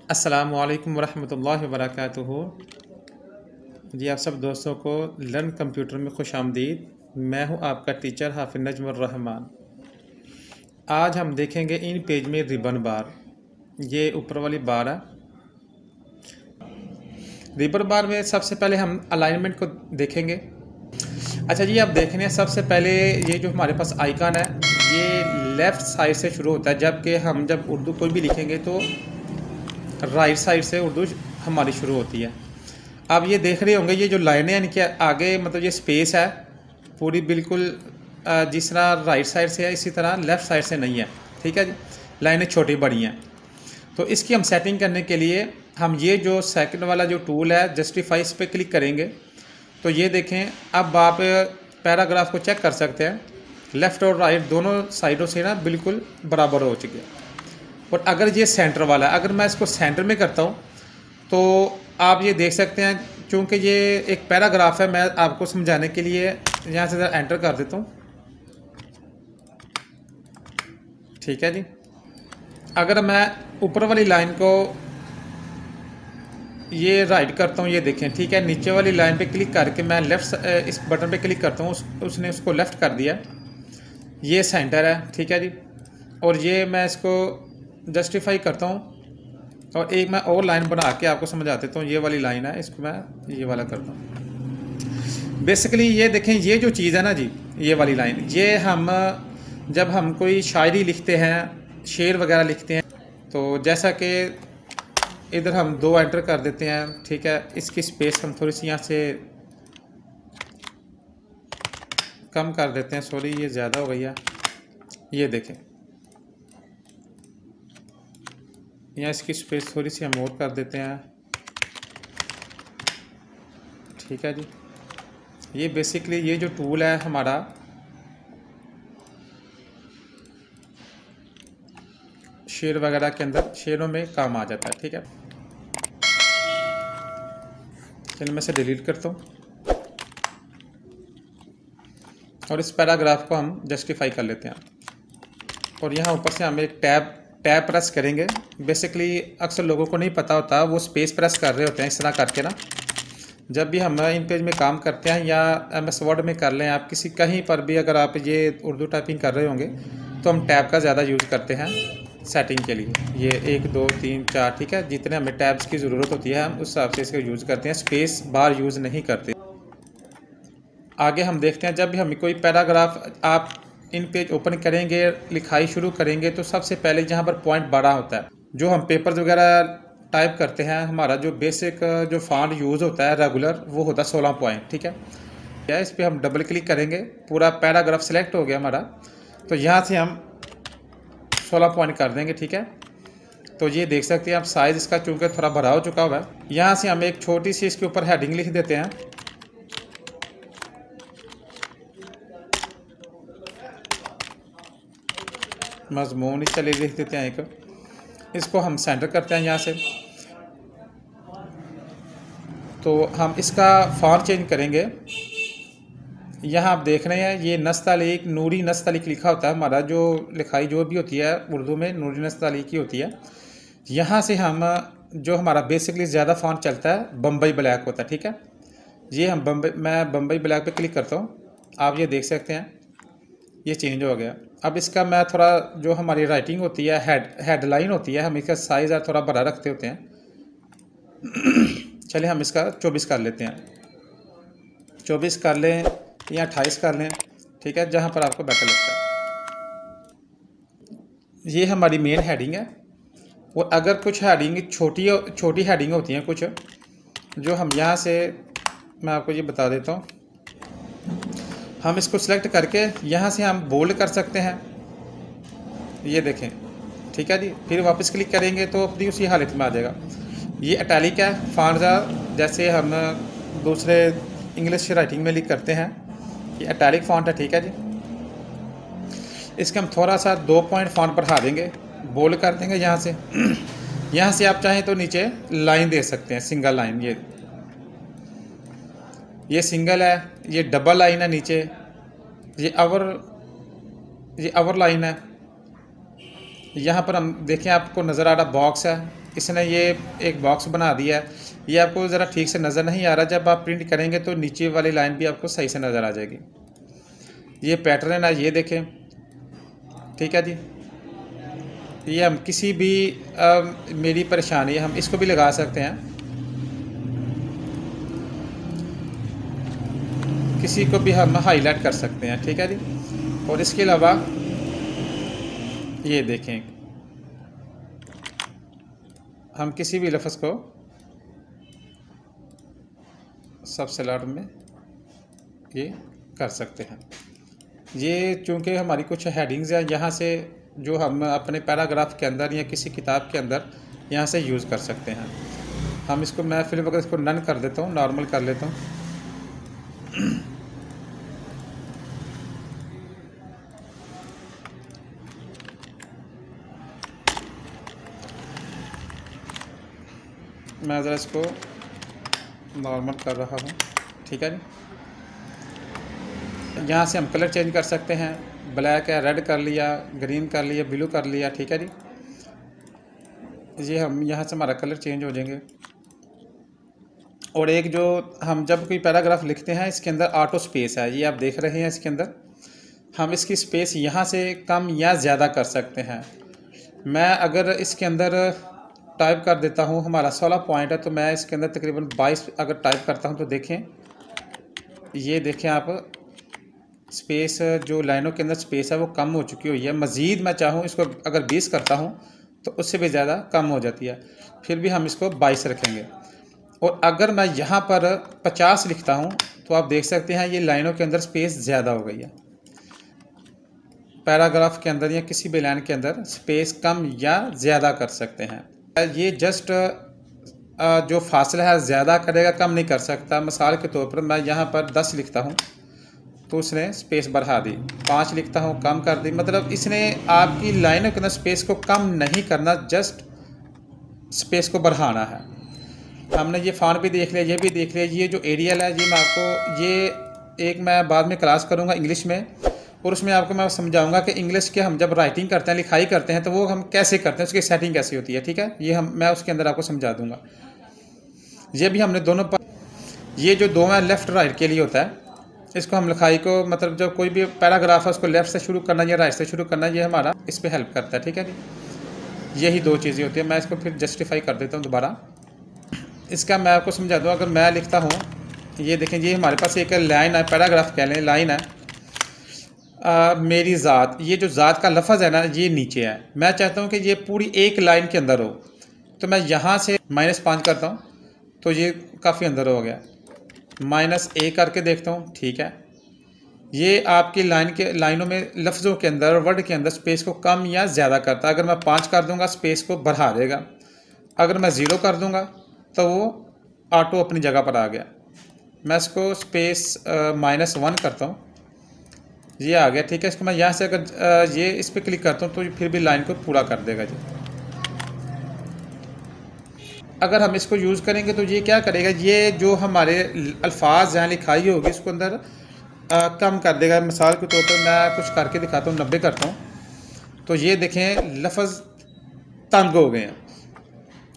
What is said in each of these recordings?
अस्सलामुअलैकुम वरहमतुल्लाहि वबरकातुहू। जी आप सब दोस्तों को लर्न कंप्यूटर में खुश आमदीद। मैं हूं आपका टीचर हाफिज़ नजमुर रहमान। आज हम देखेंगे इन पेज में रिबन बार। ये ऊपर वाली बार है। रिबन बार में सबसे पहले हम अलाइनमेंट को देखेंगे। अच्छा जी, आप देख रहे हैं सबसे पहले ये जो हमारे पास आइकन है ये लेफ़्ट साइड से शुरू होता है, जबकि हम जब उर्दू कोई भी लिखेंगे तो राइट साइड से उर्दू हमारी शुरू होती है। अब ये देख रहे होंगे ये जो लाइनें हैं इनके आगे मतलब ये स्पेस है पूरी बिल्कुल जिस तरह राइट साइड से है इसी तरह लेफ़्ट साइड से नहीं है। ठीक है जी, लाइनें छोटी बड़ी हैं। तो इसकी हम सेटिंग करने के लिए हम ये जो सेकंड वाला जो टूल है जस्टिफाई, इस पर क्लिक करेंगे तो ये देखें अब आप पैराग्राफ को चेक कर सकते हैं। लेफ़्ट और राइट दोनों साइडों से ना बिल्कुल बराबर हो चुके हैं। और अगर ये सेंटर वाला है, अगर मैं इसको सेंटर में करता हूँ तो आप ये देख सकते हैं, चूँकि ये एक पैराग्राफ है, मैं आपको समझाने के लिए यहाँ से ज़रा एंटर कर देता हूँ। ठीक है जी, अगर मैं ऊपर वाली लाइन को ये राइट करता हूँ, ये देखें ठीक है, नीचे वाली लाइन पे क्लिक करके मैं लेफ़्ट इस बटन पे क्लिक करता हूँ, उसने उसको लेफ़्ट कर दिया। ये सेंटर है। ठीक है जी, और ये मैं इसको जस्टिफाई करता हूँ और एक मैं और लाइन बना के आपको समझा देता हूँ। ये वाली लाइन है, इसको मैं ये वाला करता हूँ। बेसिकली ये देखें, ये जो चीज़ है ना जी, ये वाली लाइन, ये हम जब हम कोई शायरी लिखते हैं, शेर वगैरह लिखते हैं, तो जैसा कि इधर हम 2 एंटर कर देते हैं। ठीक है, इसकी स्पेस हम थोड़ी सी यहाँ से कम कर देते हैं। सॉरी, ये ज़्यादा हो गई है। ये देखें, यहाँ इसकी स्पेस थोड़ी सी हम और कर देते हैं। ठीक है जी, ये बेसिकली ये जो टूल है हमारा शेर वगैरह के अंदर, शेरों में काम आ जाता है। ठीक है, चलिए मैं इसे डिलीट करता हूँ और इस पैराग्राफ को हम जस्टिफाई कर लेते हैं। और यहाँ ऊपर से हम एक टैब प्रेस करेंगे। बेसिकली अक्सर लोगों को नहीं पता होता, वो स्पेस प्रेस कर रहे होते हैं इस तरह करके ना। जब भी हम इन पेज में काम करते हैं या MS वर्ड में कर लें, आप किसी कहीं पर भी अगर आप ये उर्दू टाइपिंग कर रहे होंगे तो हम टैब का ज़्यादा यूज़ करते हैं सेटिंग के लिए। ये 1 2 3 4, ठीक है, जितने हमें टैब्स की ज़रूरत होती है हम उस हिसाब से इसका यूज़ करते हैं, स्पेस बार यूज़ नहीं करते। आगे हम देखते हैं, जब भी हम कोई पैराग्राफ आप इन पेज ओपन करेंगे, लिखाई शुरू करेंगे, तो सबसे पहले जहाँ पर पॉइंट बड़ा होता है, जो हम पेपर्स वगैरह टाइप करते हैं, हमारा जो बेसिक जो फॉन्ट यूज़ होता है रेगुलर, वो होता है 16 पॉइंट। ठीक है, या इस पर हम डबल क्लिक करेंगे, पूरा पैराग्राफ सेलेक्ट हो गया हमारा, तो यहाँ से हम 16 पॉइंट कर देंगे। ठीक है, तो ये देख सकते हैं आप, साइज़ इसका चूँकि थोड़ा भरा हो चुका हुआ है। यहाँ से हम एक छोटी सी इसके ऊपर हेडिंग लिख देते हैं। मजमून इस चलिए लिख देते हैं एक, इसको हम सेंटर करते हैं यहाँ से। तो हम इसका फॉन्ट चेंज करेंगे। यहाँ आप देख रहे हैं ये नस्तलीक, नूरी नस्तलीक लिखा होता है हमारा, जो लिखाई जो भी होती है उर्दू में नूरी नस्तलीक की होती है। यहाँ से हम जो हमारा बेसिकली ज़्यादा फॉन्ट चलता है बम्बई ब्लैक होता है। ठीक है, ये हम मैं बम्बई ब्लैक पे क्लिक करता हूँ, आप ये देख सकते हैं ये चेंज हो गया। अब इसका मैं थोड़ा जो हमारी राइटिंग होती है, हेडलाइन होती है, हम इसका साइज़ थोड़ा बड़ा रखते होते हैं। चलिए हम इसका 24 कर लेते हैं, 24 कर लें या 28 कर लें। ठीक है, जहाँ पर आपको बेटर लगता है। ये हमारी मेन हेडिंग है। और अगर कुछ हेडिंग छोटी हेडिंग होती हैं कुछ, जो हम यहाँ से मैं आपको ये बता देता हूँ, हम इसको सिलेक्ट करके यहाँ से हम बोल्ड कर सकते हैं, ये देखें। ठीक है जी, फिर वापस क्लिक करेंगे तो अपनी उसी हालत में आ जाएगा। ये इटैलिक है फॉन्ट, जैसे हम दूसरे इंग्लिश राइटिंग में लिख करते हैं, ये इटैलिक फॉन्ट है। ठीक है जी, इसके हम थोड़ा सा 2 पॉइंट फॉन्ट बढ़ा देंगे, बोल्ड कर देंगे यहाँ से। यहाँ से आप चाहें तो नीचे लाइन दे सकते हैं, सिंगल लाइन, ये सिंगल है, ये डबल लाइन है नीचे, ये अवर लाइन है। यहाँ पर हम देखें, आपको नज़र आ रहा बॉक्स है, इसने ये एक बॉक्स बना दिया है। ये आपको ज़रा ठीक से नज़र नहीं आ रहा, जब आप प्रिंट करेंगे तो नीचे वाली लाइन भी आपको सही से नज़र आ जाएगी। ये पैटर्न है, ये देखें, ठीक है जी। ये हम किसी भी मेरी परेशानी है, हम इसको भी लगा सकते हैं, किसी को भी हम हाईलाइट कर सकते हैं, ठीक है जी। और इसके अलावा ये देखें, हम किसी भी लफ्ज़ को सबसे लास्ट में ये कर सकते हैं। ये चूँकि हमारी कुछ हेडिंग्स हैं, यहाँ से जो हम अपने पैराग्राफ के अंदर या किसी किताब के अंदर यहाँ से यूज़ कर सकते हैं। हम इसको, मैं फिर वगैरह इसको नन कर देता हूँ, नॉर्मल कर लेता हूँ। मैं ज़रा इसको नॉर्मल कर रहा हूँ, ठीक है जी। यहाँ से हम कलर चेंज कर सकते हैं, ब्लैक है, रेड कर लिया, ग्रीन कर लिया, ब्लू कर लिया, ठीक है जी। ये हम यहाँ से हमारा कलर चेंज हो जाएंगे। और एक जो हम जब कोई पैराग्राफ लिखते हैं, इसके अंदर ऑटो स्पेस है, ये आप देख रहे हैं। इसके अंदर हम इसकी स्पेस यहाँ से कम या ज़्यादा कर सकते हैं। मैं अगर इसके अंदर टाइप कर देता हूँ, हमारा 16 पॉइंट है, तो मैं इसके अंदर तकरीबन 22 अगर टाइप करता हूँ तो देखें, ये देखें आप, स्पेस जो लाइनों के अंदर स्पेस है वो कम हो चुकी हुई है। मज़ीद मैं चाहूँ इसको अगर 20 करता हूँ तो उससे भी ज़्यादा कम हो जाती है, फिर भी हम इसको 22 रखेंगे। और अगर मैं यहाँ पर 50 लिखता हूँ तो आप देख सकते हैं ये लाइनों के अंदर स्पेस ज़्यादा हो गई है। पैराग्राफ के अंदर या किसी भी लाइन के अंदर स्पेस कम या ज़्यादा कर सकते हैं। ये जस्ट जो फासला है ज़्यादा करेगा, कम नहीं कर सकता। मिसाल के तौर पर मैं यहाँ पर 10 लिखता हूँ तो उसने स्पेस बढ़ा दी, 5 लिखता हूँ कम कर दी। मतलब इसने आपकी लाइनों के अंदर स्पेस को कम नहीं करना, जस्ट स्पेस को बढ़ाना है। हमने ये फ़ॉन्ट भी देख लिया, ये भी देख लिया। ये जो एरियल है, ये मैं आपको, ये एक मैं बाद में क्लास करूँगा इंग्लिश में, और उसमें आपको मैं समझाऊंगा कि इंग्लिश के हम जब राइटिंग करते हैं, लिखाई करते हैं, तो वो हम कैसे करते हैं, उसकी सेटिंग कैसी होती है, ठीक है। ये मैं उसके अंदर आपको समझा दूंगा। ये भी हमने दोनों पर, ये जो दो है लेफ़्ट राइट के लिए होता है, इसको हम लिखाई को, मतलब जब कोई भी पैराग्राफ है उसको लेफ़्ट से शुरू करना या राइट से शुरू करना, ये हमारा इस पर हेल्प करता है, ठीक है जी। यही दो चीज़ें होती है। मैं इसको फिर जस्टिफाई कर देता हूँ दोबारा। इसका मैं आपको समझा दूँ। अगर मैं लिखता हूँ, ये देखें, ये हमारे पास एक लाइन है, पैराग्राफ कह लें, लाइन है, मेरी ज़ात। ये जो ज़ात का लफ्ज़ है ना, ये नीचे है। मैं चाहता हूँ कि ये पूरी एक लाइन के अंदर हो, तो मैं यहाँ से -5 करता हूँ तो ये काफ़ी अंदर हो गया। -1 करके देखता हूँ, ठीक है। ये आपकी लाइनों में, लफ्ज़ों के अंदर, वर्ड के अंदर स्पेस को कम या ज़्यादा करता है। अगर मैं 5 कर दूँगा, स्पेस को बढ़ा देगा। अगर मैं 0 कर दूँगा तो वो ऑटो अपनी जगह पर आ गया। मैं इसको स्पेस -1 करता हूँ, ये आ गया, ठीक है। इसको मैं यहाँ से अगर ये इस पर क्लिक करता हूँ तो फिर भी लाइन को पूरा कर देगा जी। अगर हम इसको यूज़ करेंगे तो ये क्या करेगा, ये जो हमारे अल्फाज हैं, लिखाई होगी, इसको अंदर कम कर देगा। मिसाल के तौर पर मैं कुछ करके दिखाता हूँ, 90 करता हूँ तो ये देखें लफ्ज़ तंग हो गए हैं।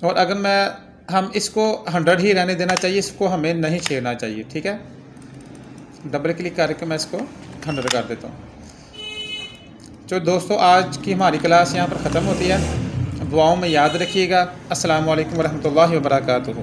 और अगर हम इसको 100 ही रहने देना चाहिए, इसको हमें नहीं छेड़ना चाहिए, ठीक है। डबल क्लिक करके मैं इसको 100 कर देता हूँ। तो दोस्तों, आज की हमारी क्लास यहाँ पर ख़त्म होती है। दुआओं में याद रखिएगा। अस्सलामु अलैकुम वरहमतुल्लाहि वबरकातुहू।